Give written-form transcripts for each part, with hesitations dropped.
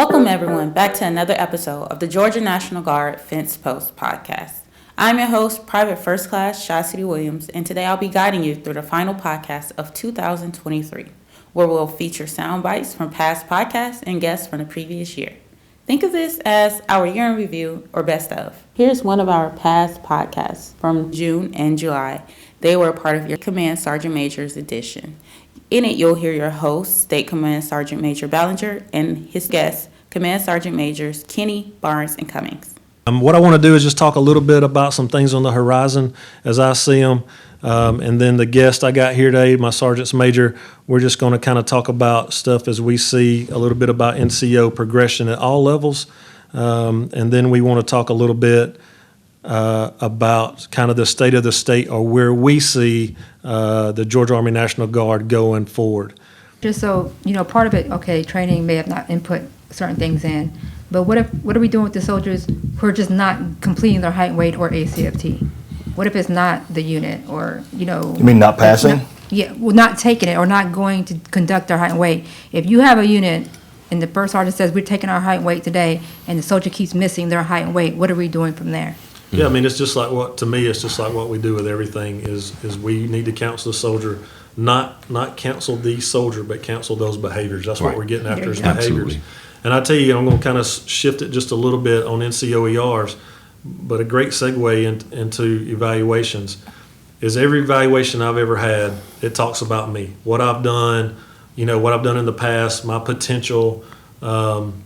Welcome, everyone, back to another episode of the Georgia National Guard Fencepost podcast. I'm your host, Private First Class Chastity Williams, and today I'll be guiding you through the final podcast of 2023, where we'll feature sound bites from past podcasts and guests from the previous year. Think of this as our year in review or best of. Here's one of our past podcasts from June and July. They were a part of your Command Sergeant Major's edition. In it, you'll hear your host, State Command Sergeant Major Ballinger, and his guests, Command Sergeant Majors Kenny, Barnes, and Cummings. What I want to do is just talk a little bit about some things on the horizon as I see them. And then the guest I got here today, my Sergeant's Major, we're just going to kind of talk about stuff as we see a little bit about NCO progression at all levels. And then we want to talk a little bit about kind of the state of the state or where we see the Georgia Army National Guard going forward. Just so, part of it, okay, training may have not input certain things in, but what are we doing with the soldiers who are just not completing their height and weight or ACFT? What if it's not the unit or, You mean not passing? Not taking it or not going to conduct their height and weight. If you have a unit and the first sergeant says we're taking our height and weight today and the soldier keeps missing their height and weight, what are we doing from there? Yeah, I mean, it's just like what we do with everything is we need to counsel the soldier, not counsel the soldier, but counsel those behaviors. That's what we're getting after is behaviors. Absolutely. And I tell you, I'm going to kind of shift it just a little bit on NCOERs, but a great segue into evaluations is every evaluation I've ever had, it talks about me, what I've done, what I've done in the past, my potential on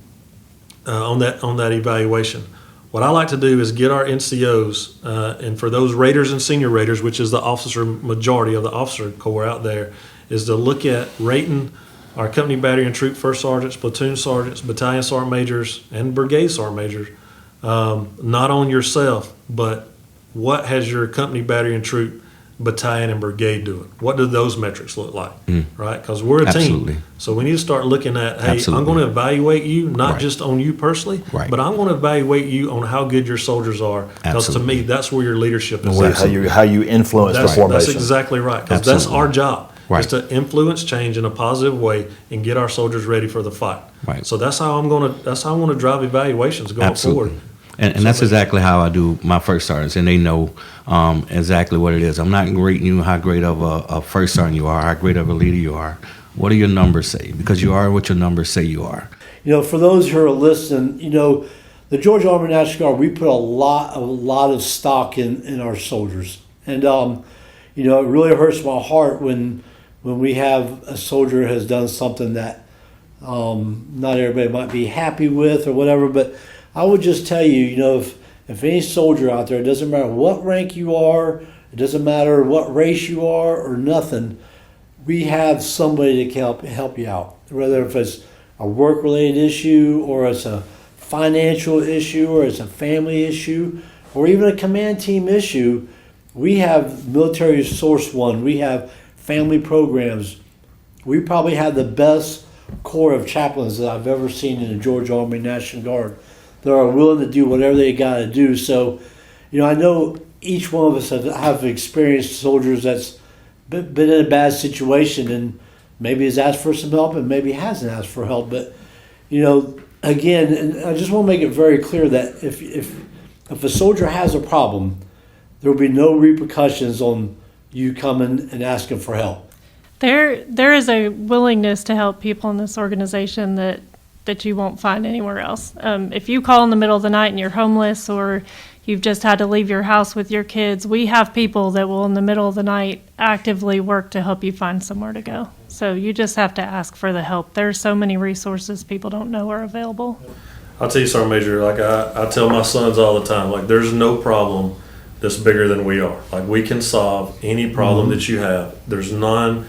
that evaluation. What I like to do is get our NCOs, and for those raters and senior raters, which is the majority of the officer corps out there, is to look at rating our company, battery, and troop first sergeants, platoon sergeants, battalion sergeant majors, and brigade sergeant majors, not on yourself, but what has your company, battery, and troop, battalion, and brigade doing? What do those metrics look like, right? Because we're a team. So we need to start looking at, hey, I'm going to evaluate you, not just on you personally, but I'm going to evaluate you on how good your soldiers are. Because to me, that's where your leadership is. How you influence the formation. That's exactly right, because that's our job. Is to influence change in a positive way and get our soldiers ready for the fight. Right. So that's how I'm going to drive evaluations going forward. And that's exactly how I do my first sergeants, and they know exactly what it is. I'm not rating you how great of a first sergeant you are, how great of a leader you are. What do your numbers say? Because you are what your numbers say you are. For those who are listening, the Georgia Army National Guard, we put a lot of stock in our soldiers, and it really hurts my heart when we have a soldier has done something that not everybody might be happy with or whatever, but I would just tell you, if any soldier out there, it doesn't matter what rank you are, it doesn't matter what race you are or nothing, we have somebody that can help you out. Whether if it's a work-related issue or it's a financial issue or it's a family issue or even a command team issue, we have Military Source One, we have family programs. We probably have the best corps of chaplains that I've ever seen in the Georgia Army National Guard. They are willing to do whatever they got to do. So, I know each one of us have experienced soldiers that's been in a bad situation and maybe has asked for some help and maybe hasn't asked for help. But, again, and I just want to make it very clear that if a soldier has a problem, there will be no repercussions on you coming and asking for help. There is a willingness to help people in this organization that you won't find anywhere else. If you call in the middle of the night and you're homeless or you've just had to leave your house with your kids, we have people that will in the middle of the night actively work to help you find somewhere to go. So you just have to ask for the help. There's so many resources people don't know are available. I'll tell you, Sergeant Major, like I tell my sons all the time, like there's no problem that's bigger than we are. Like we can solve any problem that you have. There's none.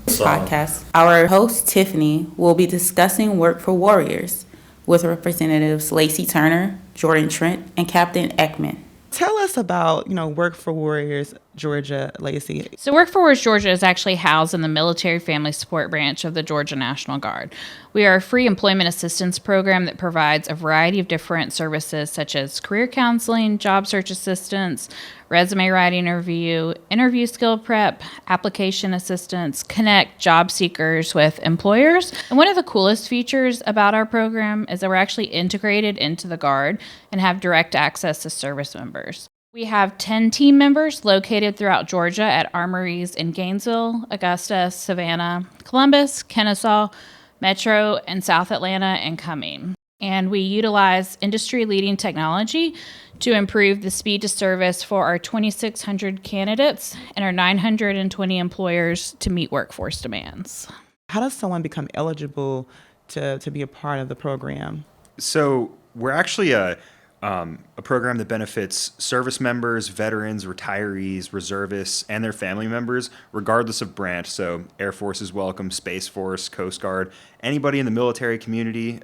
This podcast, our host Tiffany will be discussing Work for Warriors with Representatives Lacey Turner, Jordan Trent, and Captain Ekman. Tell us about, Work for Warriors Georgia, Lacey. So Work for Warriors Georgia is actually housed in the Military Family Support Branch of the Georgia National Guard. We are a free employment assistance program that provides a variety of different services such as career counseling, job search assistance, resume writing review, interview skill prep, application assistance, connect job seekers with employers. And one of the coolest features about our program is that we're actually integrated into the Guard and have direct access to service members. We have 10 team members located throughout Georgia at armories in Gainesville, Augusta, Savannah, Columbus, Kennesaw, Metro, and South Atlanta, and Cumming. And we utilize industry-leading technology to improve the speed to service for our 2,600 candidates and our 920 employers to meet workforce demands. How does someone become eligible to be a part of the program? So we're actually a program that benefits service members, veterans, retirees, reservists, and their family members, regardless of branch. So Air Force is welcome, Space Force, Coast Guard, anybody in the military community.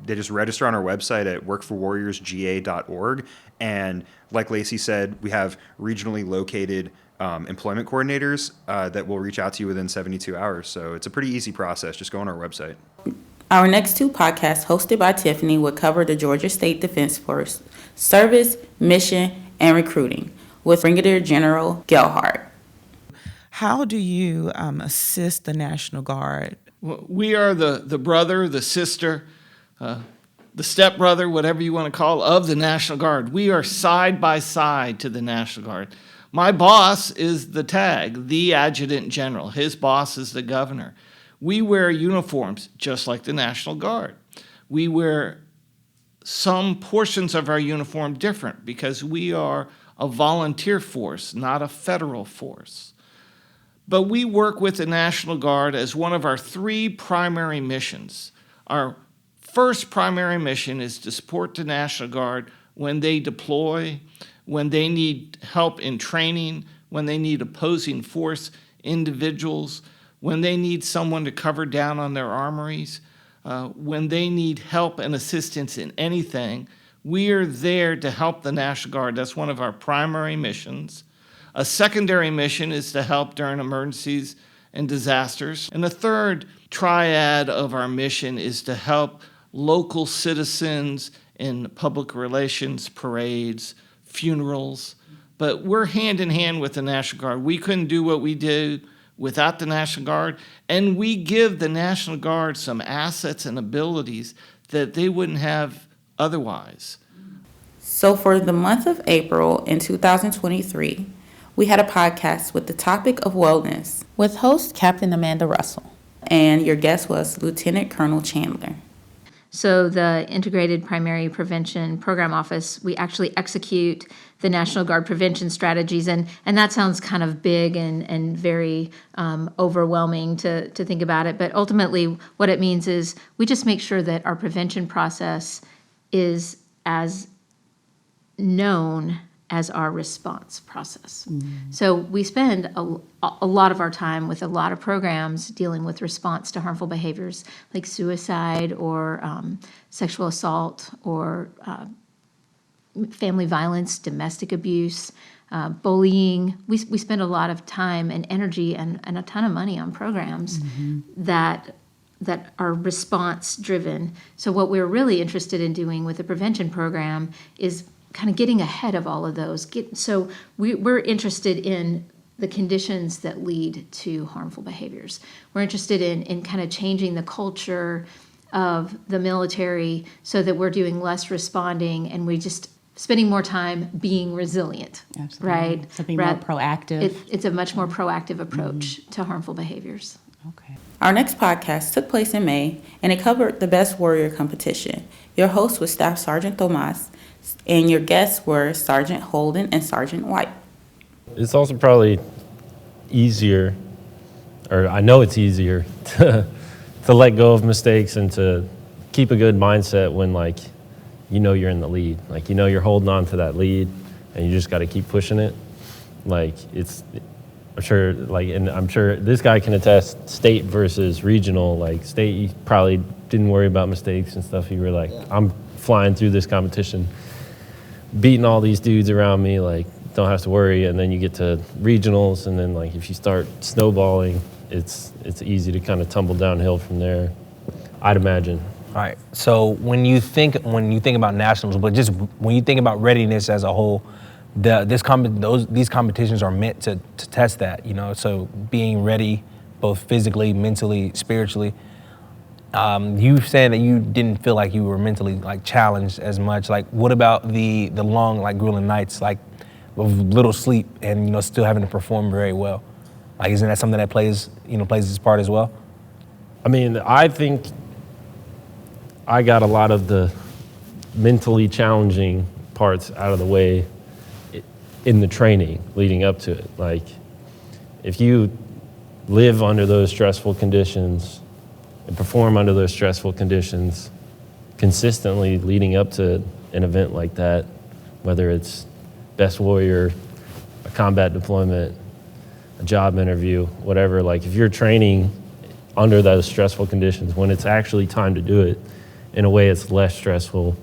They just register on our website at workforwarriorsga.org. And like Lacey said, we have regionally located employment coordinators that will reach out to you within 72 hours. So it's a pretty easy process. Just go on our website. Our next two podcasts, hosted by Tiffany, will cover the Georgia State Defense Force service, mission, and recruiting with Brigadier General Gelhardt. How do you assist the National Guard? We are the brother, the sister, the stepbrother, whatever you want to call, of the National Guard. We are side by side to the National Guard. My boss is the TAG, the Adjutant General. His boss is the governor. We wear uniforms just like the National Guard. We wear some portions of our uniform different because we are a volunteer force, not a federal force. But we work with the National Guard as one of our three primary missions. Our first primary mission is to support the National Guard when they deploy, when they need help in training, when they need opposing force individuals, when they need someone to cover down on their armories, when they need help and assistance in anything. We are there to help the National Guard. That's one of our primary missions. A secondary mission is to help during emergencies and disasters. And the third triad of our mission is to help local citizens in public relations, parades, funerals. But we're hand in hand with the National Guard. We couldn't do what we do without the National Guard, and we give the National Guard some assets and abilities that they wouldn't have otherwise. So for the month of April in 2023, we had a podcast with the topic of wellness with host Captain Amanda Russell, and your guest was Lieutenant Colonel Chandler. So the Integrated Primary Prevention Program Office, we actually execute the National Guard prevention strategies, and that sounds kind of big and very overwhelming to think about it, but ultimately what it means is we just make sure that our prevention process is as known as our response process. So we spend a lot of our time with a lot of programs dealing with response to harmful behaviors like suicide or sexual assault or family violence, domestic abuse, bullying. We spend a lot of time and energy and a ton of money on programs that are response driven. So what we're really interested in doing with the prevention program is kind of getting ahead of all of those. So we're interested in the conditions that lead to harmful behaviors. We're interested in kind of changing the culture of the military so that we're doing less responding and we just spending more time being resilient. Absolutely. Right? Something more proactive. It's a much more proactive approach to harmful behaviors. Okay. Our next podcast took place in May, and it covered the Best Warrior competition. Your host was Staff Sergeant Thomas, and your guests were Sergeant Holden and Sergeant White. It's also probably easier, or I know it's easier, to let go of mistakes and to keep a good mindset when, like, you know you're in the lead. Like, you know you're holding on to that lead, and you just got to keep pushing it. Like, I'm sure this guy can attest, state versus regional. Like, state, you probably didn't worry about mistakes and stuff. You were like, I'm flying through this competition, beating all these dudes around me, like, don't have to worry. And then you get to regionals, and then, like, if you start snowballing, it's easy to kind of tumble downhill from there, I'd imagine. All right. So when you think about nationals, but just when you think about readiness as a whole, these competitions are meant to test that, so being ready both physically, mentally, spiritually. You said that you didn't feel like you were mentally challenged as much. What about the long grueling nights of little sleep and still having to perform very well? Isn't that something that plays its part as well? I mean, I think I got a lot of the mentally challenging parts out of the way in the training leading up to it. If you live under those stressful conditions and perform under those stressful conditions consistently leading up to an event like that, whether it's Best Warrior, a combat deployment, a job interview, whatever, if you're training under those stressful conditions, when it's actually time to do it, in a way it's less stressful.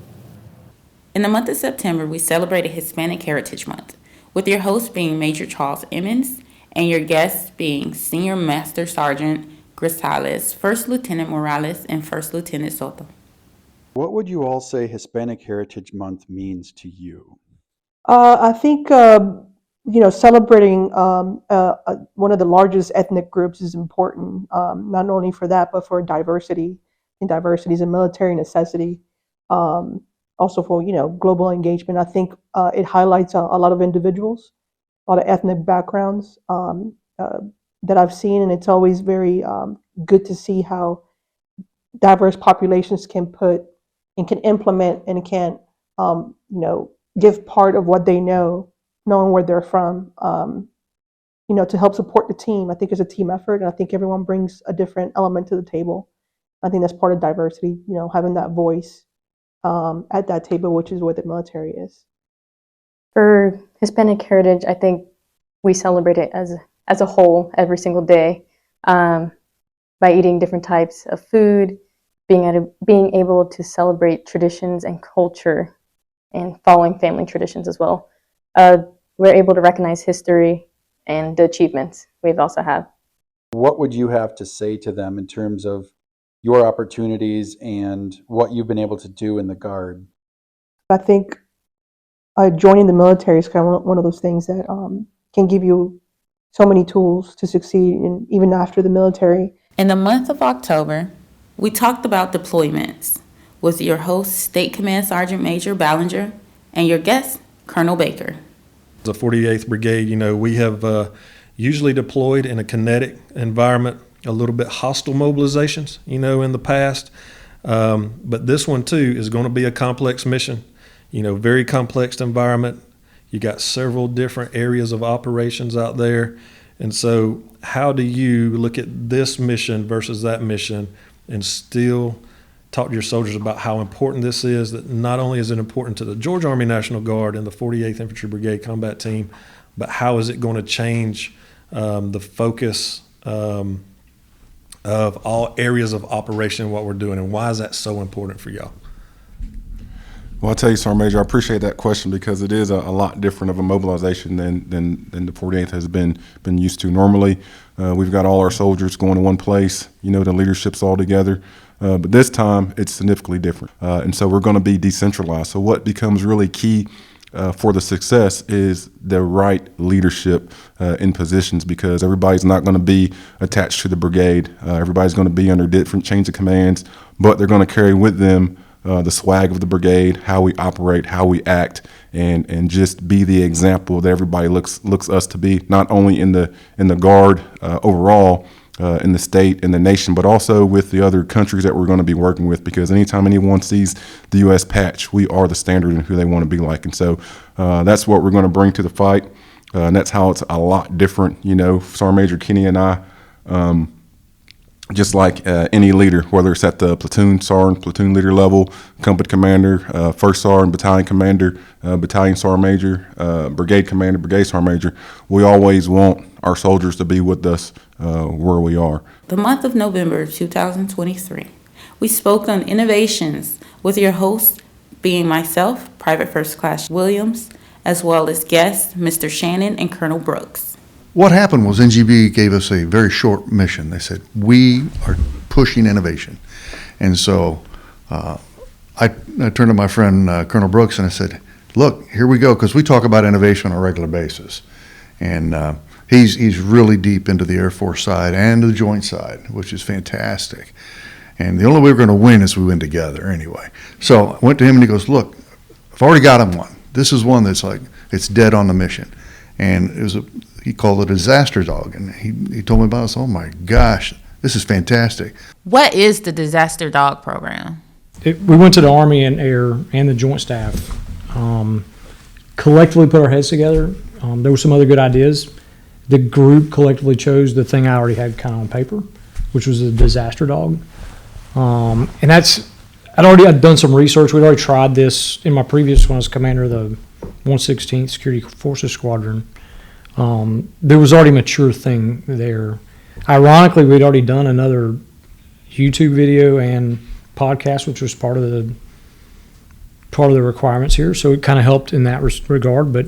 In the month of September, we celebrated Hispanic Heritage Month, with your host being Major Charles Emmons and your guests being Senior Master Sergeant Grisales, First Lieutenant Morales, and First Lieutenant Soto. What would you all say Hispanic Heritage Month means to you? I think celebrating one of the largest ethnic groups is important, not only for that, but for diversity. And diversity is a military necessity. Also for global engagement. I think it highlights a lot of individuals, a lot of ethnic backgrounds that I've seen, and it's always very good to see how diverse populations can put and can implement and can give part of what they know, knowing where they're from, to help support the team. I think it's a team effort, and I think everyone brings a different element to the table. I think that's part of diversity, having that voice at that table, which is what the military is. For Hispanic Heritage, I think we celebrate it as a whole every single day by eating different types of food, being able to celebrate traditions and culture, and following family traditions as well. We're able to recognize history and the achievements we've also had. What would you have to say to them in terms of your opportunities and what you've been able to do in the Guard? I think joining the military is kind of one of those things that can give you so many tools to succeed, and even after the military. In the month of October, we talked about deployments with your host, State Command Sergeant Major Ballinger, and your guest, Colonel Baker. The 48th Brigade, we have usually deployed in a kinetic environment, a little bit hostile mobilizations, in the past. But this one, too, is going to be a complex mission, very complex environment. You got several different areas of operations out there. And so how do you look at this mission versus that mission and still talk to your soldiers about how important this is, that not only is it important to the Georgia Army National Guard and the 48th Infantry Brigade Combat Team, but how is it going to change the focus of all areas of operation, what we're doing, and why is that so important for y'all? Well, I'll tell you, Sergeant Major, I appreciate that question because it is a lot different of a mobilization than the 48th has been used to. Normally, we've got all our soldiers going to one place, the leadership's all together. But this time, it's significantly different. And so we're going to be decentralized. So what becomes really key for the success is the right leadership in positions, because everybody's not going to be attached to the brigade. Everybody's going to be under different chains of commands, but they're going to carry with them the swag of the brigade, how we operate, how we act, and just be the example that everybody looks us to be, not only in the Guard overall, in the state, in the nation, but also with the other countries that we're going to be working with, because anytime anyone sees the U.S. patch, we are the standard in who they want to be like. And so that's what we're going to bring to the fight, and that's how it's a lot different. Sergeant Major Kenny and I, just like any leader, whether it's at the platoon sergeant, platoon leader level, company commander, first sergeant, battalion commander, battalion sergeant major, brigade commander, brigade sergeant major, we always want our soldiers to be with us where we are. The month of November 2023, we spoke on innovations with your host being myself, Private First Class Williams, as well as guests Mr. Shannon and Colonel Brooks. What happened was NGB gave us a very short mission. They said, we are pushing innovation. And so I turned to my friend Colonel Brooks and I said, look, here we go, because we talk about innovation on a regular basis. And he's really deep into the Air Force side and the joint side, which is fantastic. And the only way we're going to win is we win together anyway. So I went to him and he goes, look, I've already got him one. This is one that's like, it's dead on the mission. And it was he called it a disaster dog. And he told me about it. So, oh my gosh, this is fantastic. What is the Disaster Dog Program? We went to the Army and Air and the Joint Staff, collectively put our heads together. There were some other good ideas. The group collectively chose the thing I already had kind of on paper, which was a disaster dog. And I'd done some research. We'd already tried this in my previous one as commander of the 116th Security Forces Squadron. There was already a mature thing there. Ironically, we'd already done another YouTube video and podcast, which was part of the requirements here. So it kind of helped in that regard. But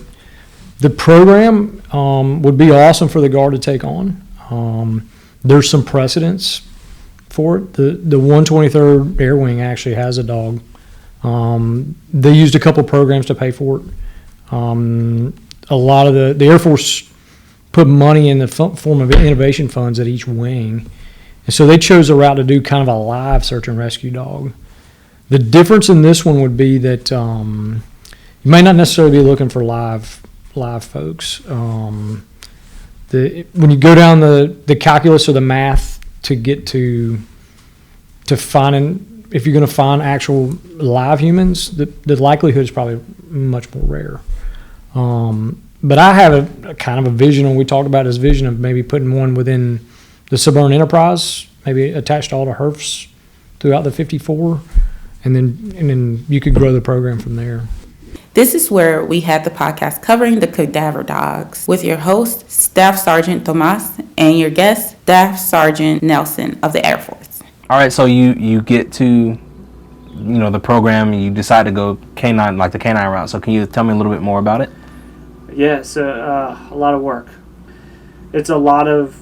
the program would be awesome for the Guard to take on. There's some precedents for it. The 123rd Air Wing actually has a dog. They used a couple programs to pay for it. A lot of the Air Force put money in the form of innovation funds at each wing. And so they chose a route to do kind of a live search and rescue dog. The difference in this one would be that you may not necessarily be looking for live folks. When you go down the calculus or the math to get to finding, if you're going to find actual live humans, the likelihood is probably much more rare. But I have a kind of a vision, and we talked about this vision of maybe putting one within the suburban enterprise, maybe attached to all the HERFs throughout the 54, and then you could grow the program from there. This is where we had the podcast covering the cadaver dogs with your host, Staff Sergeant Tomas, and your guest, Staff Sergeant Nelson of the Air Force. All right, so you get to, the program, and you decide to go canine, like the canine route. So can you tell me a little bit more about it? Yeah, it's a lot of work. It's a lot of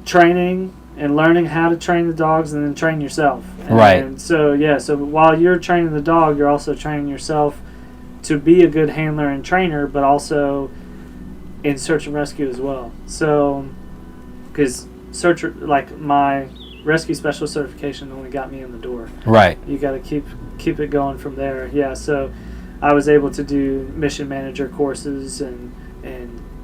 training and learning how to train the dogs and then train yourself. Right. And so while you're training the dog, you're also training yourself to be a good handler and trainer, but also in search and rescue as well. So, because my rescue specialist certification only got me in the door. Right. You got to keep it going from there. Yeah, so I was able to do mission manager courses and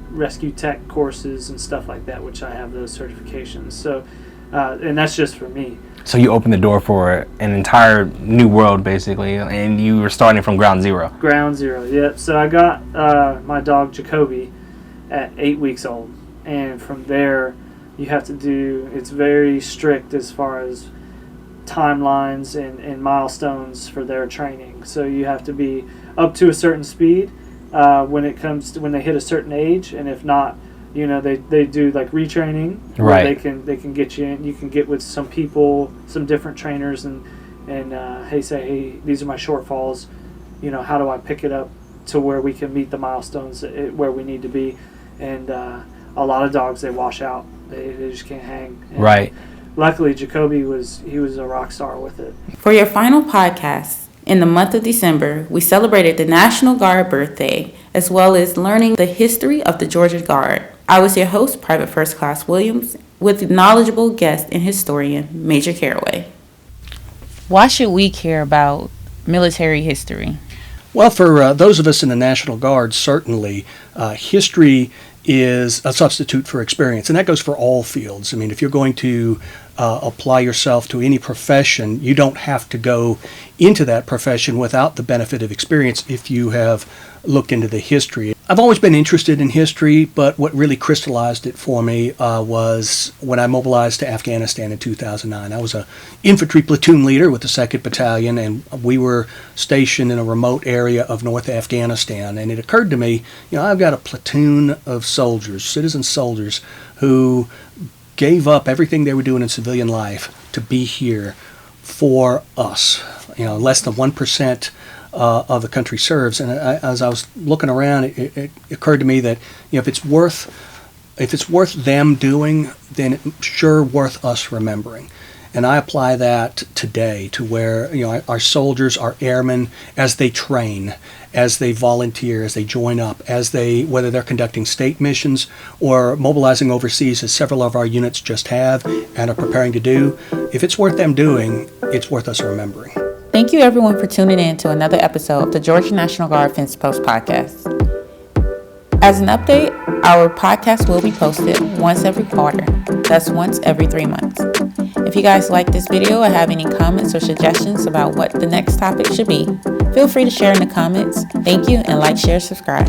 rescue tech courses and stuff like that, which I have those certifications. So, and that's just for me. So you opened the door for an entire new world, basically, and you were starting from ground zero. Ground zero, yep. So I got my dog Jacoby at 8 weeks old, and from there you have to do, it's very strict as far as timelines and milestones for their training. So you have to be up to a certain speed when they hit a certain age, and if not, they do like retraining where right. they can get you in. You can get with some people, some different trainers, and hey, these are my shortfalls. How do I pick it up to where we can meet the milestones where we need to be? And a lot of dogs, they wash out. They just can't hang. And right. Luckily, Jacoby was a rock star with it. For your final podcast, in the month of December, we celebrated the National Guard birthday, as well as learning the history of the Georgia Guard. I was your host, Private First Class Williams, with knowledgeable guest and historian, Major Caraway. Why should we care about military history? Well, for those of us in the National Guard, certainly history is a substitute for experience, and that goes for all fields. I mean, if you're going to apply yourself to any profession, you don't have to go into that profession without the benefit of experience if you have looked into the history. I've always been interested in history, but what really crystallized it for me was when I mobilized to Afghanistan in 2009. I was an infantry platoon leader with the 2nd Battalion, and we were stationed in a remote area of North Afghanistan. And it occurred to me, I've got a platoon of soldiers, citizen soldiers, who gave up everything they were doing in civilian life to be here for us. Less than 1% of the country serves. And as I was looking around, it occurred to me that if it's worth them doing, then it's sure worth us remembering. And I apply that today to where, our soldiers, our airmen, as they train, as they volunteer, as they join up, whether they're conducting state missions or mobilizing overseas, as several of our units just have and are preparing to do, if it's worth them doing, it's worth us remembering. Thank you everyone for tuning in to another episode of the Georgia National Guard Fencepost podcast. As an update, our podcast will be posted once every quarter. That's once every 3 months. If you guys like this video or have any comments or suggestions about what the next topic should be, feel free to share in the comments. Thank you, and like, share, subscribe.